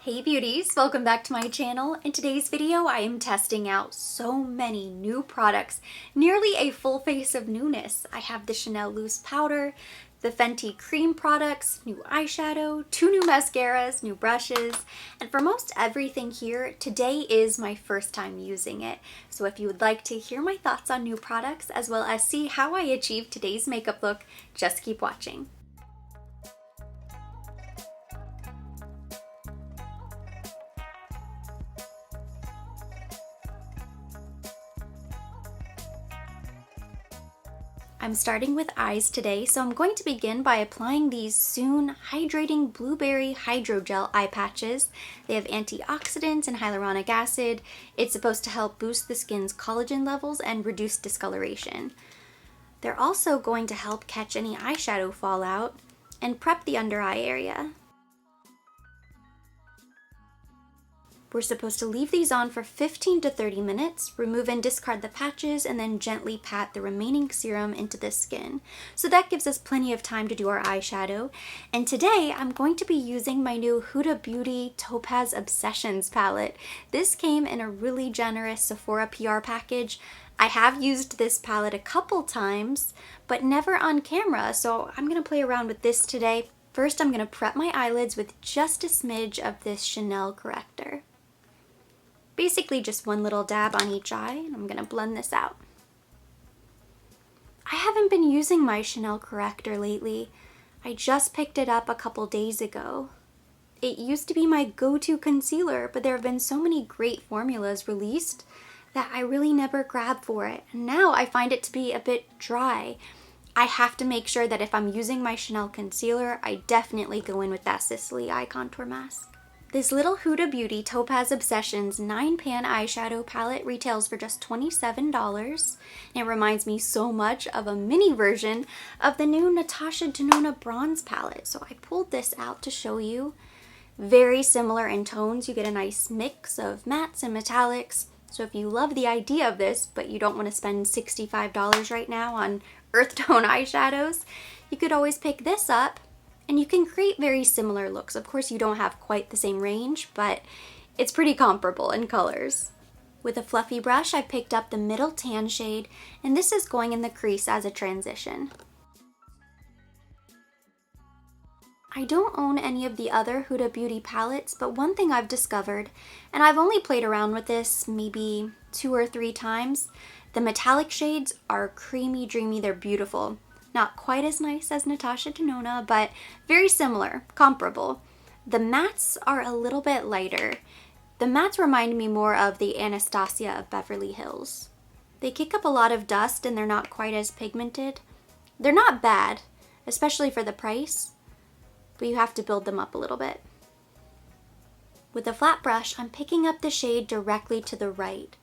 Hey beauties, welcome back to my channel. In today's video, I am testing out so many new products, nearly a full face of newness. I have the Chanel loose powder, the Fenty cream products, new eyeshadow, 2 new mascaras, new brushes, and for most everything here, today is my first time using it. So if you would like to hear my thoughts on new products as well as see how I achieved today's makeup look, just keep watching. I'm starting with eyes today, so I'm going to begin by applying these Soon Hydrating Blueberry Hydrogel eye patches. They have antioxidants and hyaluronic acid. It's supposed to help boost the skin's collagen levels and reduce discoloration. They're also going to help catch any eyeshadow fallout and prep the under eye area. We're supposed to leave these on for 15 to 30 minutes, remove and discard the patches, and then gently pat the remaining serum into the skin. So that gives us plenty of time to do our eyeshadow. And today I'm going to be using my new Huda Beauty Topaz Obsessions palette. This came in a really generous Sephora PR package. I have used this palette a couple times, but never on camera, so I'm going to play around with this today. First, I'm going to prep my eyelids with just a smidge of this Chanel corrector. Basically just one little dab on each eye, and I'm gonna blend this out. I haven't been using my Chanel corrector lately. I just picked it up a couple days ago. It used to be my go-to concealer, but there have been so many great formulas released that I really never grab for it. And now I find it to be a bit dry. I have to make sure that if I'm using my Chanel concealer, I definitely go in with that Sicily eye contour mask. This little Huda Beauty Topaz Obsessions 9-pan eyeshadow palette retails for just $27. It reminds me so much of a mini version of the new Natasha Denona bronze palette. So I pulled this out to show you. Very similar in tones. You get a nice mix of mattes and metallics. So if you love the idea of this, but you don't want to spend $65 right now on earth tone eyeshadows, you could always pick this up. And you can create very similar looks. Of course, you don't have quite the same range, but it's pretty comparable in colors. With a fluffy brush, I picked up the middle tan shade, and this is going in the crease as a transition. I don't own any of the other Huda Beauty palettes, but one thing I've discovered, and I've only played around with this maybe 2 or 3 times, the metallic shades are creamy, dreamy, they're beautiful. Not quite as nice as Natasha Denona, but very similar, comparable. The mattes are a little bit lighter. The mattes remind me more of the Anastasia of Beverly Hills. They kick up a lot of dust and they're not quite as pigmented. They're not bad, especially for the price, but you have to build them up a little bit. With a flat brush, I'm picking up the shade directly to the right.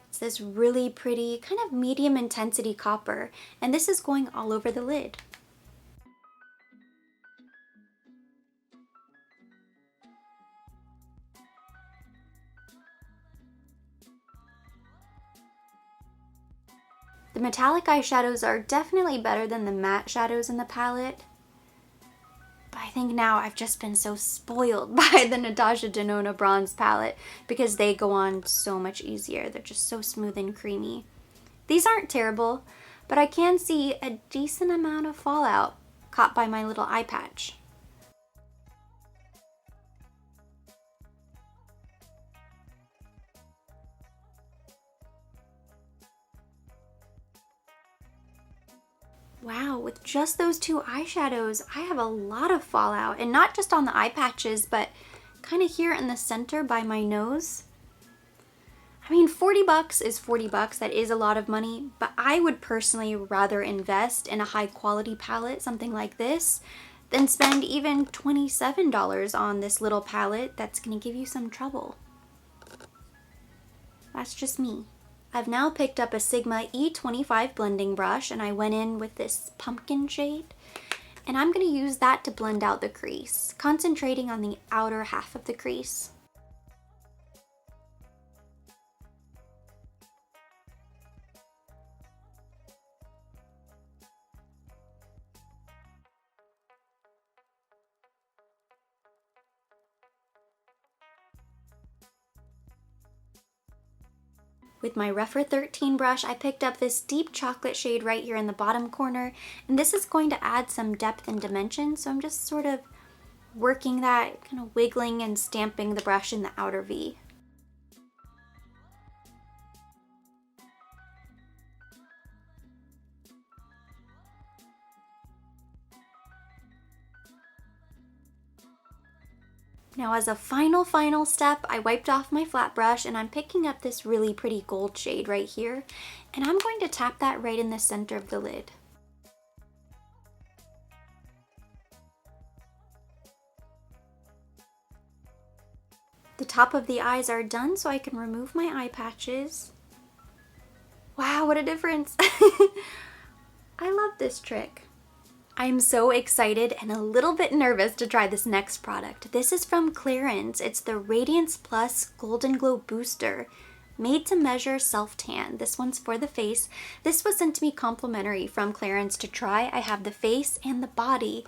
It's this really pretty, kind of medium intensity copper, and this is going all over the lid. The metallic eyeshadows are definitely better than the matte shadows in the palette. But I think now I've just been so spoiled by the Natasha Denona bronze palette because they go on so much easier. They're just so smooth and creamy. These aren't terrible, but I can see a decent amount of fallout caught by my little eye patch. Wow, with just those 2 eyeshadows, I have a lot of fallout, and not just on the eye patches, but kind of here in the center by my nose. I mean, 40 bucks is 40 bucks. That is a lot of money, but I would personally rather invest in a high quality palette, something like this, than spend even $27 on this little palette that's gonna give you some trouble. That's just me. I've now picked up a Sigma E25 blending brush, and I went in with this pumpkin shade, and I'm going to use that to blend out the crease, concentrating on the outer half of the crease. With my Rephr 13 brush, I picked up this deep chocolate shade right here in the bottom corner, and this is going to add some depth and dimension, so I'm just sort of working that, kind of wiggling and stamping the brush in the outer V. Now as a final step, I wiped off my flat brush and I'm picking up this really pretty gold shade right here, and I'm going to tap that right in the center of the lid. The top of the eyes are done, so I can remove my eye patches. Wow, what a difference! I love this trick. I'm so excited and a little bit nervous to try this next product. This is from Clarins. It's the Radiance Plus Golden Glow Booster. Made to measure self-tan. This one's for the face. This was sent to me complimentary from Clarins to try. I have the face and the body.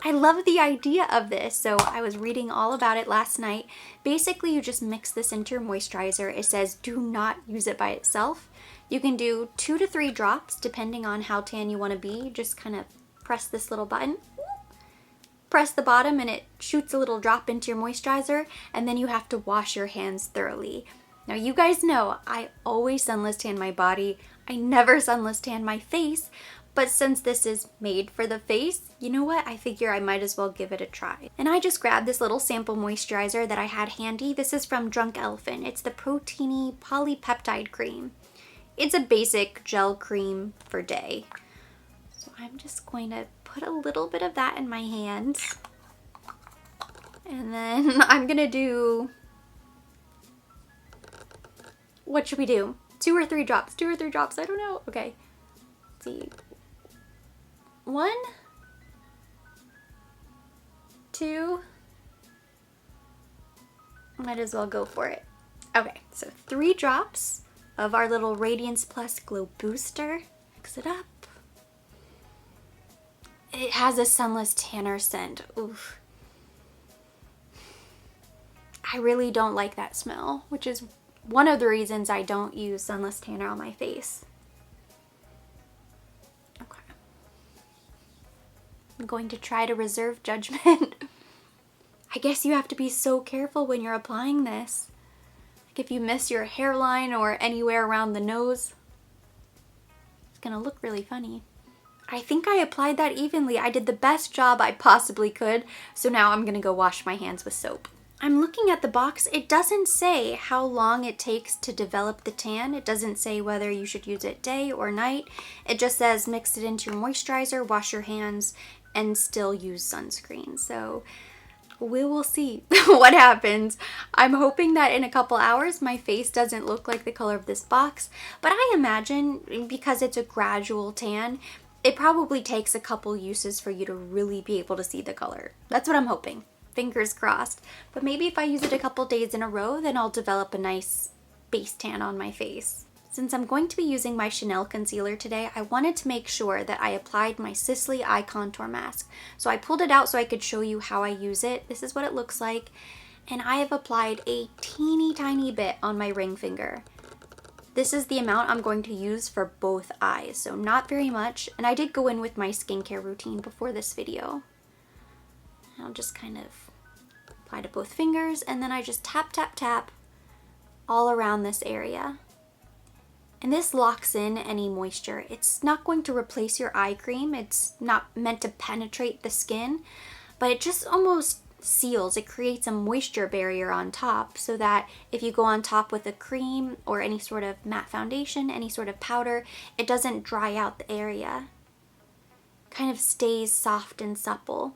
I love the idea of this, so I was reading all about it last night. Basically, you just mix this into your moisturizer. It says do not use it by itself. You can do 2 to 3 drops depending on how tan you want to be. Just kind of press this little button, press the bottom, and it shoots a little drop into your moisturizer, and then you have to wash your hands thoroughly. Now you guys know I always sunless tan my body. I never sunless tan my face, but since this is made for the face, you know what? I figure I might as well give it a try. And I just grabbed this little sample moisturizer that I had handy. This is from Drunk Elephant. It's the Proteiny Polypeptide Cream. It's a basic gel cream for day. So I'm just going to put a little bit of that in my hands. And then I'm gonna do, what should we do? 2 or 3 drops, 2 or 3 drops, I don't know. Okay, let's see. 1, 2, might as well go for it. Okay, so 3 drops of our little Radiance Plus Glow Booster. Mix it up. It has a sunless tanner scent. Oof. I really don't like that smell, which is one of the reasons I don't use sunless tanner on my face. Okay. I'm going to try to reserve judgment. I guess you have to be so careful when you're applying this. Like if you miss your hairline or anywhere around the nose, it's gonna look really funny. I think I applied that evenly. I did the best job I possibly could, so now I'm gonna go wash my hands with soap. I'm looking at the box. It doesn't say how long it takes to develop the tan. It doesn't say whether you should use it day or night. It just says mix it into your moisturizer, wash your hands, and still use sunscreen. So we will see what happens. I'm hoping that in a couple hours my face doesn't look like the color of this box, but I imagine because it's a gradual tan, it probably takes a couple uses for you to really be able to see the color. That's what I'm hoping. Fingers crossed. But maybe if I use it a couple days in a row, then I'll develop a nice base tan on my face. Since I'm going to be using my Chanel concealer today, I wanted to make sure that I applied my Sisley Eye Contour Mask. So I pulled it out so I could show you how I use it. This is what it looks like. And I have applied a teeny tiny bit on my ring finger. This is the amount I'm going to use for both eyes, so not very much. And I did go in with my skincare routine before this video. I'll just kind of apply to both fingers, and then I just tap, tap, tap all around this area. And this locks in any moisture. It's not going to replace your eye cream. It's not meant to penetrate the skin, but it just almost seals. It creates a moisture barrier on top so that if you go on top with a cream or any sort of matte foundation, any sort of powder, it doesn't dry out the area. Kind of stays soft and supple.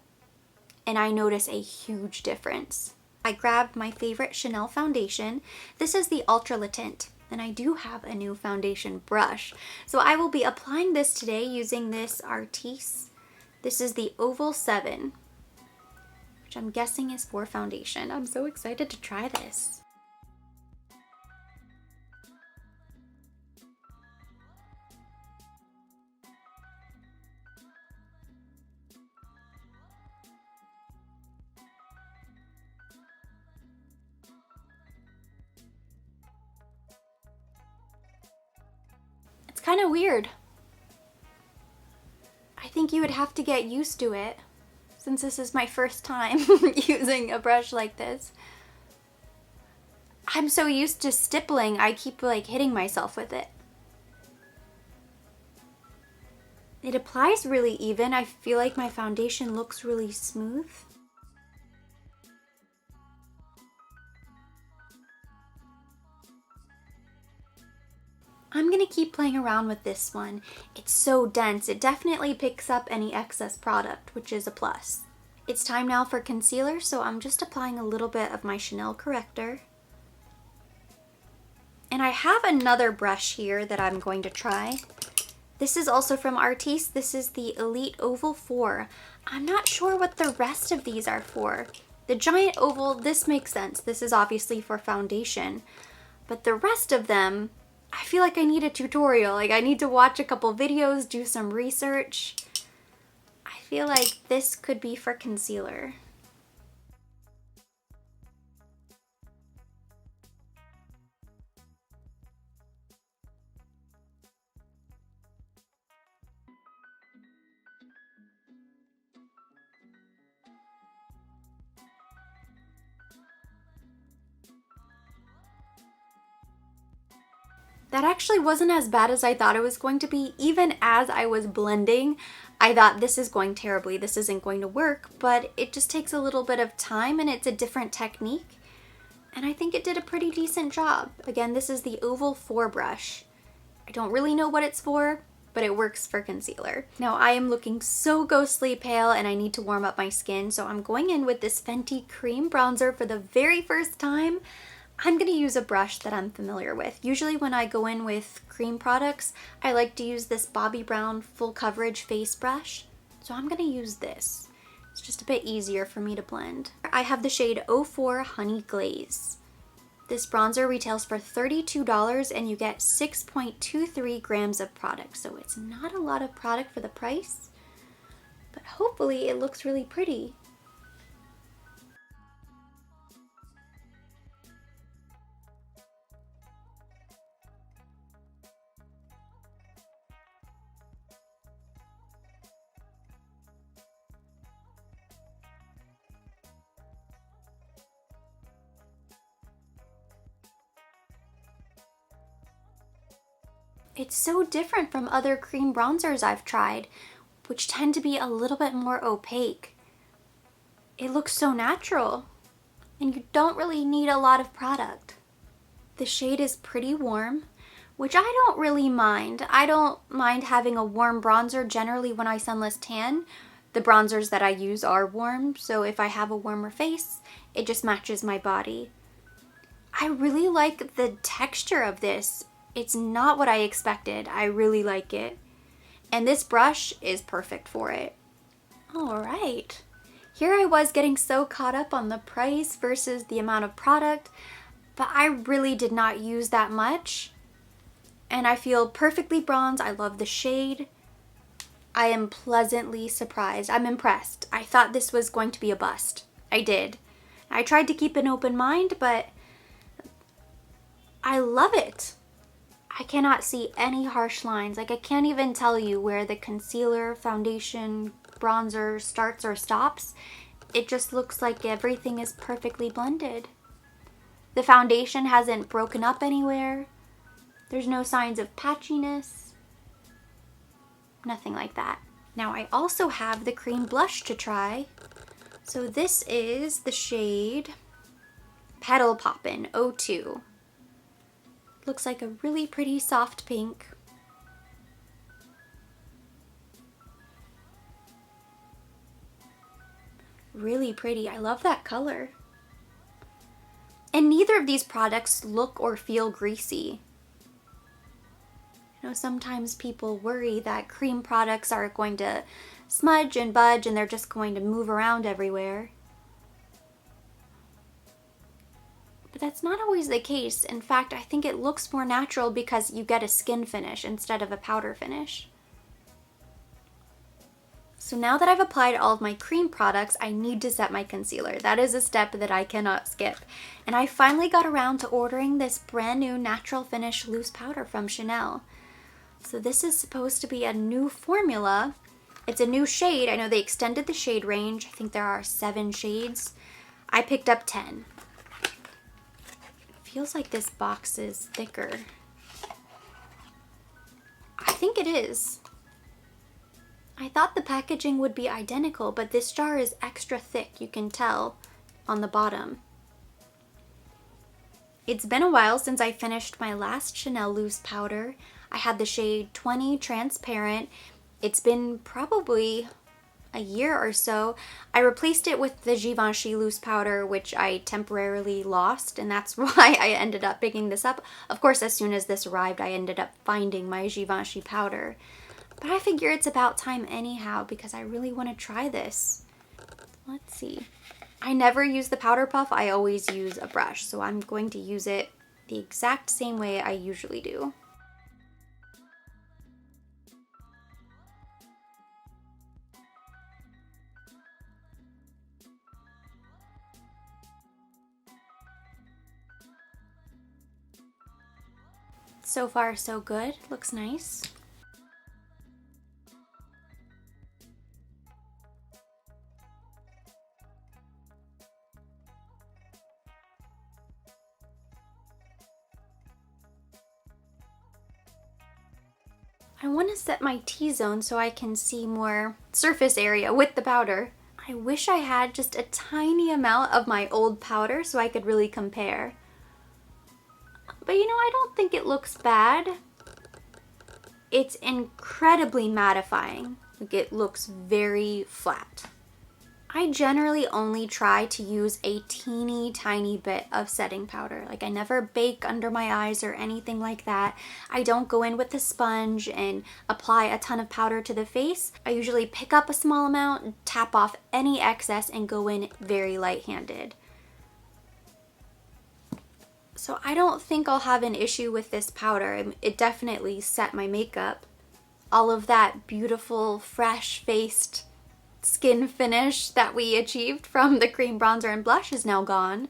And I notice a huge difference. I grabbed my favorite Chanel foundation. This is the Ultra Le Tint, and I do have a new foundation brush. So I will be applying this today using this Artis. This is the Oval 7. Which I'm guessing is for foundation. I'm so excited to try this. kind of weird. I think you would have to get used to it, since this is my first time using a brush like this. I'm so used to stippling, I keep like hitting myself with it. It applies really even. I feel like my foundation looks really smooth. I'm gonna keep playing around with this one. It's so dense, it definitely picks up any excess product, which is a plus. It's time now for concealer, so I'm just applying a little bit of my Chanel corrector. And I have another brush here that I'm going to try. This is also from Artis. This is the Elite Oval 4. I'm not sure what the rest of these are for. The giant oval, this makes sense. This is obviously for foundation. But the rest of them, I feel like I need a tutorial. Like I need to watch a couple videos, do some research. I feel like this could be for concealer. That actually wasn't as bad as I thought it was going to be. Even as I was blending, I thought this is going terribly, this isn't going to work, but it just takes a little bit of time and it's a different technique. And I think it did a pretty decent job. Again, this is the Oval 4 brush. I don't really know what it's for, but it works for concealer. Now I am looking so ghostly pale and I need to warm up my skin, so I'm going in with this Fenty cream bronzer for the very first time. I'm going to use a brush that I'm familiar with. Usually when I go in with cream products, I like to use this Bobbi Brown full coverage face brush. So I'm going to use this. It's just a bit easier for me to blend. I have the shade 04 Honey Glaze. This bronzer retails for $32 and you get 6.23 grams of product. So it's not a lot of product for the price, but hopefully it looks really pretty. It's so different from other cream bronzers I've tried, which tend to be a little bit more opaque. It looks so natural, and you don't really need a lot of product. The shade is pretty warm, which I don't really mind. I don't mind having a warm bronzer. Generally when I sunless tan, the bronzers that I use are warm, so if I have a warmer face, it just matches my body. I really like the texture of this. It's not what I expected. I really like it. And this brush is perfect for it. All right. Here I was getting so caught up on the price versus the amount of product, but I really did not use that much. And I feel perfectly bronzed. I love the shade. I am pleasantly surprised. I'm impressed. I thought this was going to be a bust. I did. I tried to keep an open mind, but I love it. I cannot see any harsh lines. Like I can't even tell you where the concealer, foundation, bronzer starts or stops. It just looks like everything is perfectly blended. The foundation hasn't broken up anywhere. There's no signs of patchiness. Nothing like that. Now I also have the cream blush to try. So this is the shade Petal Poppin' 02. Looks like a really pretty soft pink. Really pretty. I love that color. And neither of these products look or feel greasy. You know, sometimes people worry that cream products are going to smudge and budge and they're just going to move around everywhere. But that's not always the case. In fact, I think it looks more natural because you get a skin finish instead of a powder finish. So now that I've applied all of my cream products, I need to set my concealer. That is a step that I cannot skip. And I finally got around to ordering this brand new natural finish loose powder from Chanel. So this is supposed to be a new formula. It's a new shade. I know they extended the shade range. I think there are 7 shades. I picked up 10. It feels like this box is thicker. I think it is. I thought the packaging would be identical, but this jar is extra thick, you can tell on the bottom. It's been a while since I finished my last Chanel loose powder. I had the shade 20 transparent. It's been probably a year or so. I replaced it with the Givenchy loose powder, which I temporarily lost, and that's why I ended up picking this up. Of course, as soon as this arrived, I ended up finding my Givenchy powder. But I figure it's about time anyhow because I really want to try this. Let's see. I never use the powder puff. I always use a brush, so I'm going to use it the exact same way I usually do. So far, so good. Looks nice. I want to set my T-zone so I can see more surface area with the powder. I wish I had just a tiny amount of my old powder so I could really compare. But you know, I don't think it looks bad. It's incredibly mattifying. Like, it looks very flat. I generally only try to use a teeny tiny bit of setting powder. Like, I never bake under my eyes or anything like that. I don't go in with a sponge and apply a ton of powder to the face. I usually pick up a small amount, tap off any excess, and go in very light-handed. So I don't think I'll have an issue with this powder. It definitely set my makeup. All of that beautiful, fresh-faced skin finish that we achieved from the cream bronzer and blush is now gone.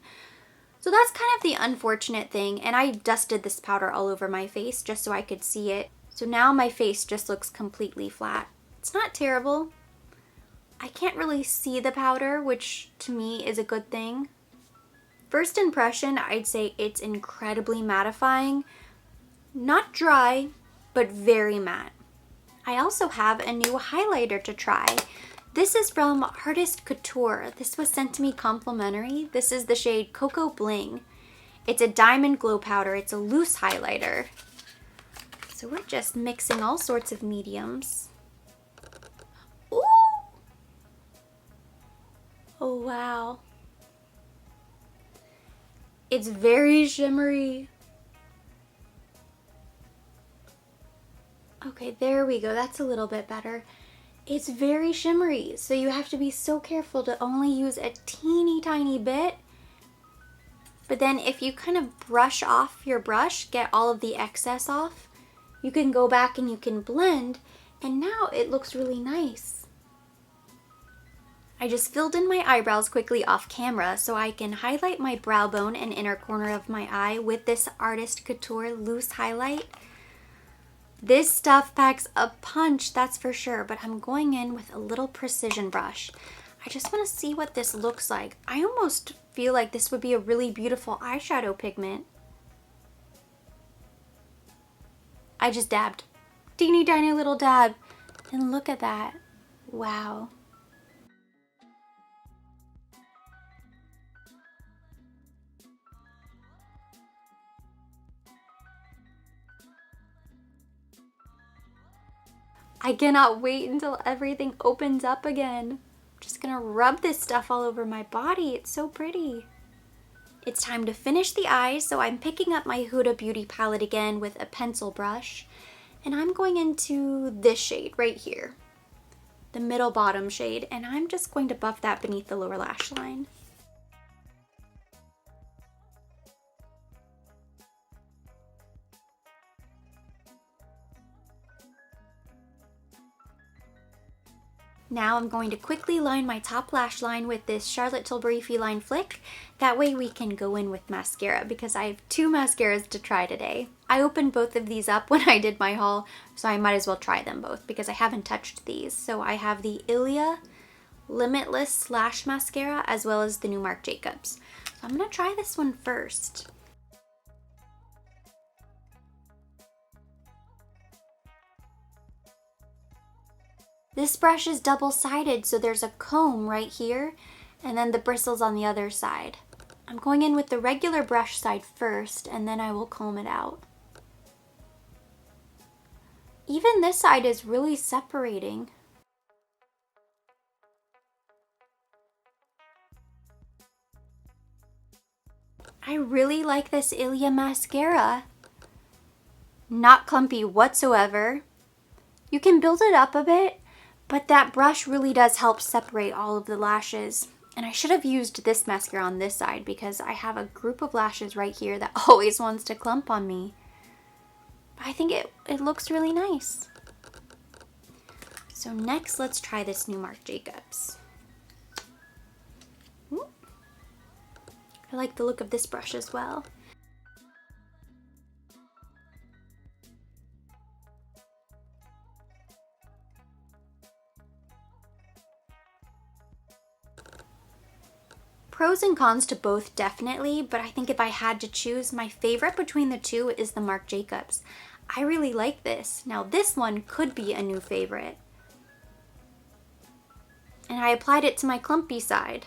So that's kind of the unfortunate thing, and I dusted this powder all over my face just so I could see it. So now my face just looks completely flat. It's not terrible. I can't really see the powder, which to me is a good thing. First impression, I'd say it's incredibly mattifying. Not dry, but very matte. I also have a new highlighter to try. This is from Artist Couture. This was sent to me complimentary. This is the shade Cocoa Bling. It's a diamond glow powder. It's a loose highlighter. So we're just mixing all sorts of mediums. Ooh! Oh, wow. It's very shimmery. Okay, there we go. That's a little bit better. It's very shimmery, so you have to be so careful to only use a teeny tiny bit. But then if you kind of brush off your brush, get all of the excess off, you can go back and you can blend, and now it looks really nice. I just filled in my eyebrows quickly off camera so I can highlight my brow bone and inner corner of my eye with this Artist Couture loose highlight. This stuff packs a punch, that's for sure, but I'm going in with a little precision brush. I just want to see what this looks like. I almost feel like this would be a really beautiful eyeshadow pigment. I just dabbed. Teeny tiny little dab. And look at that. Wow. I cannot wait until everything opens up again. I'm just gonna rub this stuff all over my body. It's so pretty. It's time to finish the eyes, so I'm picking up my Huda Beauty palette again with a pencil brush, and I'm going into this shade right here, the middle bottom shade, and I'm just going to buff that beneath the lower lash line. Now I'm going to quickly line my top lash line with this Charlotte Tilbury Feline Flick. That way we can go in with mascara because I have 2 mascaras to try today. I opened both of these up when I did my haul, so I might as well try them both because I haven't touched these. So I have the Ilia Limitless Lash Mascara as well as the new Marc Jacobs. So I'm going to try this one first. This brush is double-sided, so there's a comb right here and then the bristles on the other side. I'm going in with the regular brush side first and then I will comb it out. Even this side is really separating. I really like this Ilia mascara. Not clumpy whatsoever. You can build it up a bit, but that brush really does help separate all of the lashes. And I should have used this mascara on this side because I have a group of lashes right here that always wants to clump on me. But I think it looks really nice. So next, let's try this new Marc Jacobs. I like the look of this brush as well. Pros and cons to both definitely, but I think if I had to choose, my favorite between the two is the Marc Jacobs. I really like this. Now this one could be a new favorite. And I applied it to my clumpy side.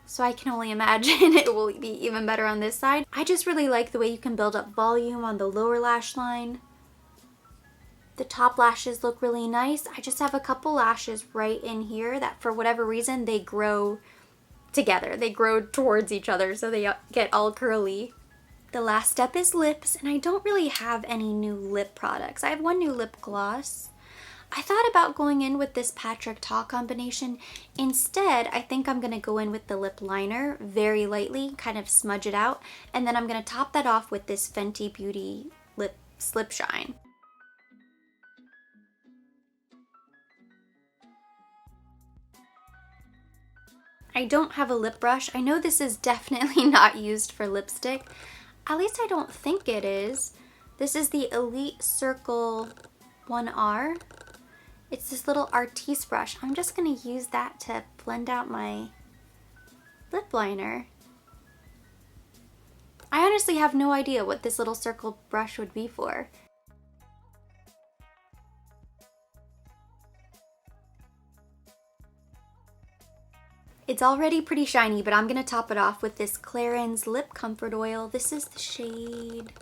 So I can only imagine it will be even better on this side. I just really like the way you can build up volume on the lower lash line. The top lashes look really nice. I just have a couple lashes right in here that for whatever reason they grow together. They grow towards each other so they get all curly. The last step is lips, and I don't really have any new lip products. I have one new lip gloss. I thought about going in with this Patrick Ta combination. Instead, I think I'm going to go in with the lip liner very lightly, kind of smudge it out, and then I'm going to top that off with this Fenty Beauty Lip Slip Shine. I don't have a lip brush. I know this is definitely not used for lipstick. At least I don't think it is. This is the Elite Circle 1R. It's this little Artiste brush. I'm just going to use that to blend out my lip liner. I honestly have no idea what this little circle brush would be for. It's already pretty shiny, but I'm going to top it off with this Clarins Lip Comfort Oil. This is the shade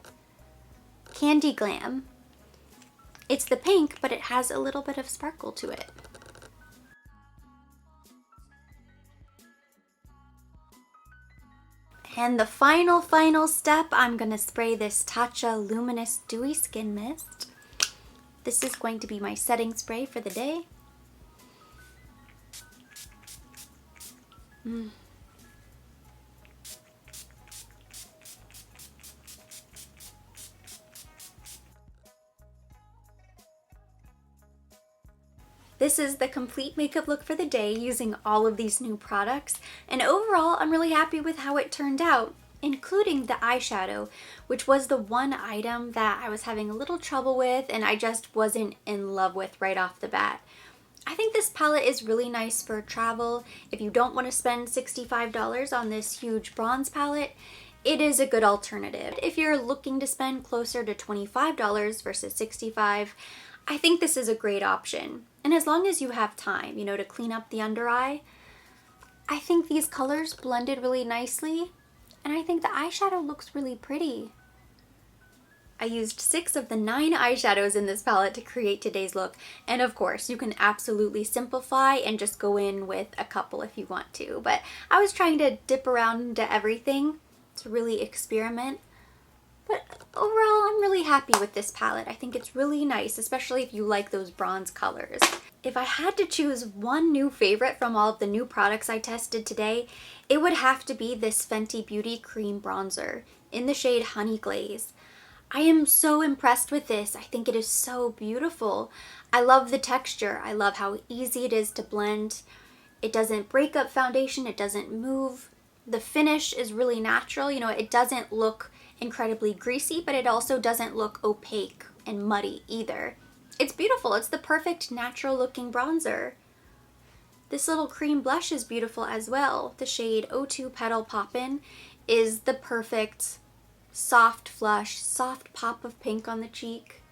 Candy Glam. It's the pink, but it has a little bit of sparkle to it. And the final step, I'm going to spray this Tatcha Luminous Dewy Skin Mist. This is going to be my setting spray for the day. This is the complete makeup look for the day using all of these new products, and overall I'm really happy with how it turned out, including the eyeshadow, which was the one item that I was having a little trouble with and I just wasn't in love with right off the bat. I think this palette is really nice for travel. If you don't want to spend $65 on this huge bronze palette, it is a good alternative. If you're looking to spend closer to $25 versus $65, I think this is a great option. And as long as you have time, to clean up the under eye, I think these colors blended really nicely, and I think the eyeshadow looks really pretty. I used 6 of the 9 eyeshadows in this palette to create today's look, and of course you can absolutely simplify and just go in with a couple if you want to, but I was trying to dip around into everything to really experiment. But overall, I'm really happy with this palette. I think it's really nice, especially if you like those bronze colors. If I had to choose one new favorite from all of the new products I tested today, it would have to be this Fenty Beauty Cream Bronzer in the shade Honey Glaze. I am so impressed with this. I think it is so beautiful. I love the texture. I love how easy it is to blend. It doesn't break up foundation. It doesn't move. The finish is really natural. You know, it doesn't look incredibly greasy, but it also doesn't look opaque and muddy either. It's beautiful. It's the perfect natural looking bronzer. This little cream blush is beautiful as well. The shade O2 Petal Poppin' is the perfect soft flush, soft pop of pink on the cheek.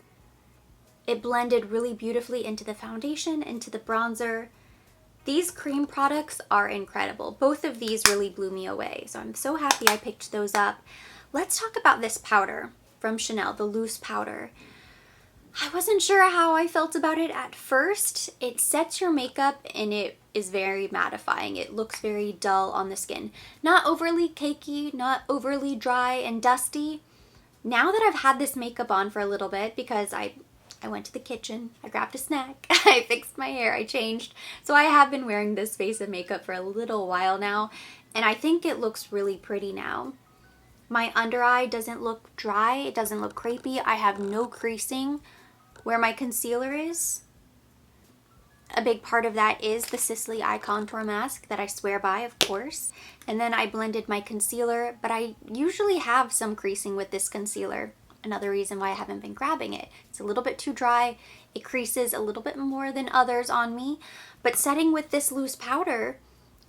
It blended really beautifully into the foundation, into the bronzer. These cream products are incredible. Both of these really blew me away, so I'm so happy I picked those up. Let's talk about this powder from Chanel, the loose powder. I wasn't sure how I felt about it at first. It sets your makeup and it is very mattifying. It looks very dull on the skin. Not overly cakey, not overly dry and dusty. Now that I've had this makeup on for a little bit, because I went to the kitchen, I grabbed a snack, I fixed my hair, I changed. So I have been wearing this face of makeup for a little while now, and I think it looks really pretty now. My under eye doesn't look dry, it doesn't look crepey. I have no creasing where my concealer is. A big part of that is the Sisley Eye Contour Mask that I swear by, of course. And then I blended my concealer, but I usually have some creasing with this concealer. Another reason why I haven't been grabbing it. It's a little bit too dry. It creases a little bit more than others on me. But setting with this loose powder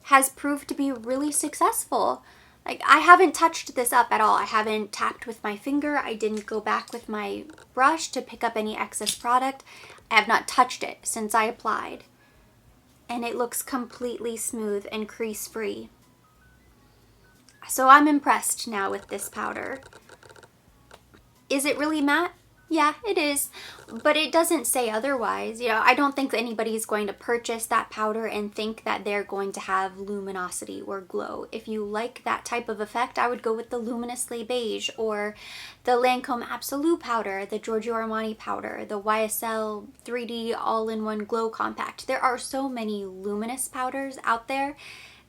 has proved to be really successful. Like, I haven't touched this up at all. I haven't tapped with my finger. I didn't go back with my brush to pick up any excess product. I have not touched it since I applied. And it looks completely smooth and crease-free. So I'm impressed now with this powder. Is it really matte? Yeah, it is, but it doesn't say otherwise. You know, I don't think anybody's going to purchase that powder and think that they're going to have luminosity or glow. If you like that type of effect, I would go with the Luminously Beige or the Lancome Absolute powder, the Giorgio Armani powder, the YSL 3D All-in-One Glow Compact. There are so many luminous powders out there.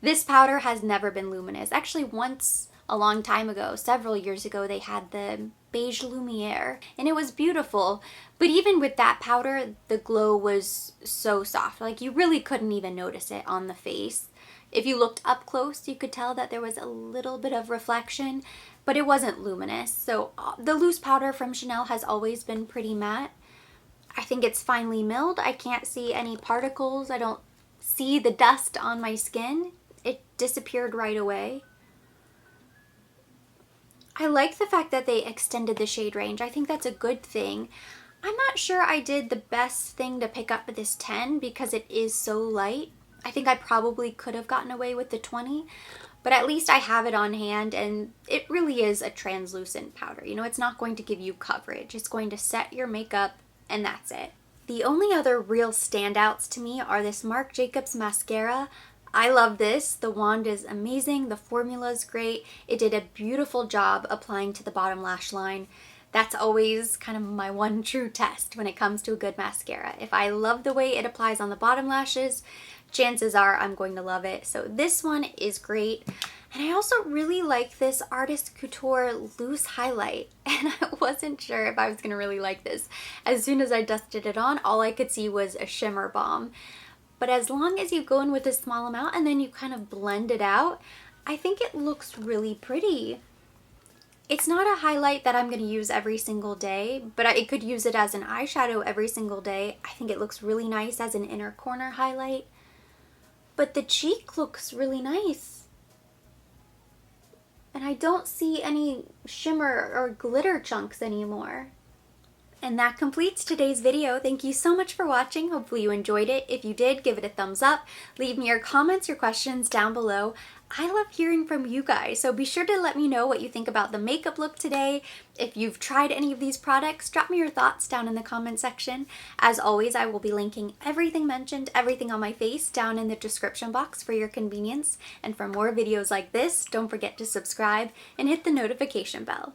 This powder has never been luminous. Actually, once a long time ago, several years ago, they had the Beige Lumiere, and it was beautiful. But even with that powder, the glow was so soft. Like, you really couldn't even notice it on the face. If you looked up close, you could tell that there was a little bit of reflection, but it wasn't luminous. So the loose powder from Chanel has always been pretty matte. I think it's finely milled. I can't see any particles. I don't see the dust on my skin. It disappeared right away. I like the fact that they extended the shade range. I think that's a good thing. I'm not sure I did the best thing to pick up with this 10 because it is so light. I think I probably could have gotten away with the 20, but at least I have it on hand, and it really is a translucent powder. You know, it's not going to give you coverage. It's going to set your makeup, and that's it. The only other real standouts to me are this Marc Jacobs mascara. I love this. The wand is amazing. The formula is great. It did a beautiful job applying to the bottom lash line. That's always kind of my one true test when it comes to a good mascara. If I love the way it applies on the bottom lashes, chances are I'm going to love it. So this one is great. And I also really like this Artist Couture loose highlight. And I wasn't sure if I was going to really like this. As soon as I dusted it on, all I could see was a shimmer bomb. But as long as you go in with a small amount and then you kind of blend it out, I think it looks really pretty. It's not a highlight that I'm going to use every single day, but I could use it as an eyeshadow every single day. I think it looks really nice as an inner corner highlight. But the cheek looks really nice. And I don't see any shimmer or glitter chunks anymore. And that completes today's video. Thank you so much for watching. Hopefully you enjoyed it. If you did, give it a thumbs up. Leave me your comments, your questions down below. I love hearing from you guys, so be sure to let me know what you think about the makeup look today. If you've tried any of these products, drop me your thoughts down in the comment section. As always, I will be linking everything mentioned, everything on my face, down in the description box for your convenience. And for more videos like this, don't forget to subscribe and hit the notification bell.